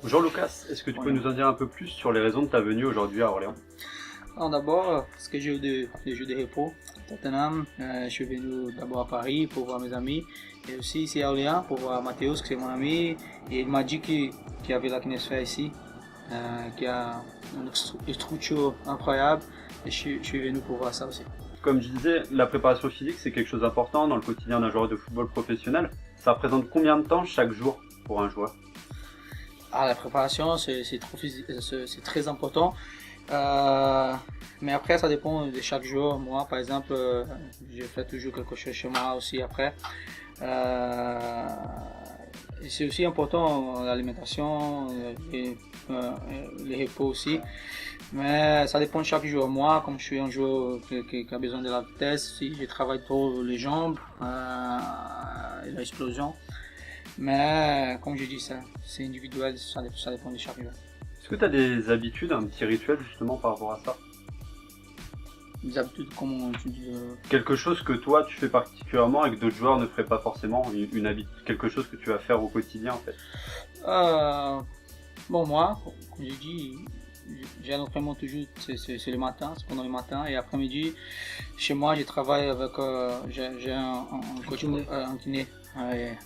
Bonjour Lucas, est-ce que tu peux nous en dire un peu plus sur les raisons de ta venue aujourd'hui à Orléans? Alors d'abord, parce que j'ai eu des jours de repos à Tottenham, je suis venu d'abord à Paris pour voir mes amis et aussi ici à Orléans pour voir Mathéos, qui c'est mon ami, et il m'a dit qu'il y avait la kinésphère ici, qui a une structure incroyable, et je suis venu pour voir ça aussi. Comme je disais, la préparation physique c'est quelque chose d'important dans le quotidien d'un joueur de football professionnel. Ça représente combien de temps chaque jour pour un joueur? La préparation c'est très important. Mais après ça dépend de chaque jour. Moi par exemple, je fais toujours quelque chose chez moi aussi après. Et c'est aussi important l'alimentation et les repos aussi. Mais ça dépend de chaque jour. Moi, comme je suis un joueur qui a besoin de la vitesse, si je travaille trop les jambes et l'explosion. Mais comme je dis, c'est individuel, ça dépend de chaque jour. Est-ce que tu as des habitudes, un petit rituel justement par rapport à ça? Des habitudes, comment tu dis Quelque chose que toi tu fais particulièrement et que d'autres joueurs ne feraient pas forcément, une habitude, quelque chose que tu vas faire au quotidien en fait? Bon, moi, comme je dis, j'ai un entraînement toujours, c'est le matin, c'est pendant le matin, et après-midi, chez moi, je travaille avec, j'ai un coach, un kiné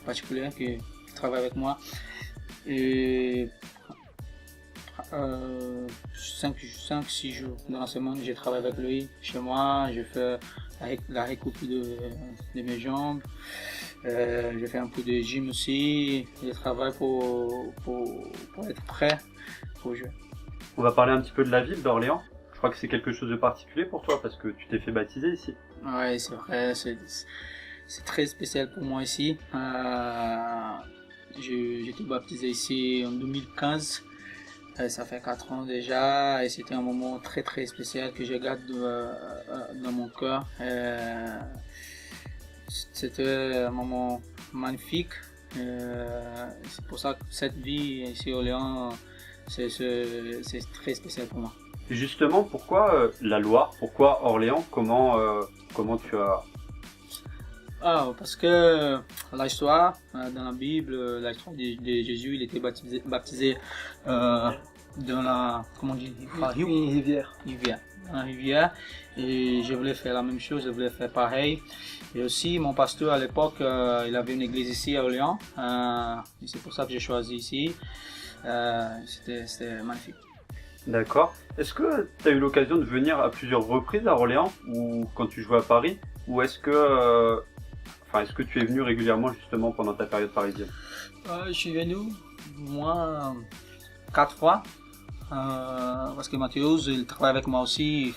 particulier qui travaille avec moi, et 5-6 jours dans la semaine, je travaille avec lui chez moi, je fais la récoupe de mes jambes, je fais un peu de gym aussi, je travaille pour être prêt pour jouer. On va parler un petit peu de la ville d'Orléans. Je crois que c'est quelque chose de particulier pour toi parce que tu t'es fait baptiser ici. Oui, c'est vrai, c'est très spécial pour moi ici. J'ai été baptisé ici en 2015. Ça fait 4 ans déjà et c'était un moment très très spécial que je garde dans mon cœur. C'était un moment magnifique. C'est pour ça que cette vie ici à Orléans, c'est très spécial pour moi. Et justement, pourquoi la Loire? Pourquoi Orléans? Comment tu as... Parce que l'histoire dans la Bible, l'histoire de Jésus, il était baptisé dans la, comment on dit, Une rivière. Dans la rivière, et je voulais faire la même chose, je voulais faire pareil. Et aussi mon pasteur à l'époque, il avait une église ici à Orléans, et c'est pour ça que j'ai choisi ici. C'était magnifique. D'accord. Est-ce que tu as eu l'occasion de venir à plusieurs reprises à Orléans ou quand tu jouais à Paris, ou est-ce que tu es venu régulièrement justement pendant ta période parisienne? Je suis venu, moi, 4 fois, parce que Mathéos, il travaille avec moi aussi, il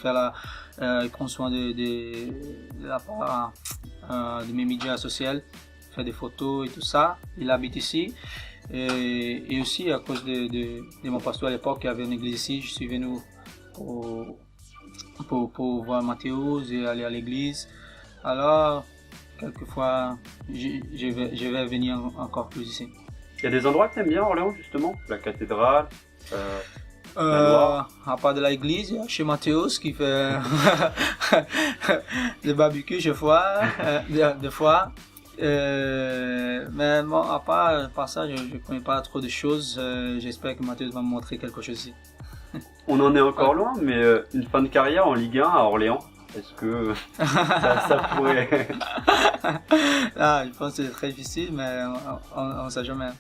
prend soin de la part de mes médias sociaux, il fait des photos et tout ça, il habite ici. Et aussi à cause de mon pasteur à l'époque qui avait une église ici, je suis venu pour voir Mathéos et aller à l'église. Alors, quelquefois, je vais venir encore plus ici. Il y a des endroits que tu aimes bien à Orléans justement? La cathédrale, la Loire. À part de l'église, il y a chez Mathéos qui fait le barbecue des fois. Mais bon, à part ça, je ne connais pas trop de choses. J'espère que Mathéos va me montrer quelque chose ici. On en est encore loin, mais une fin de carrière en Ligue 1 à Orléans, est-ce que ça pourrait... Je pense que c'est très difficile, mais on ne sait jamais.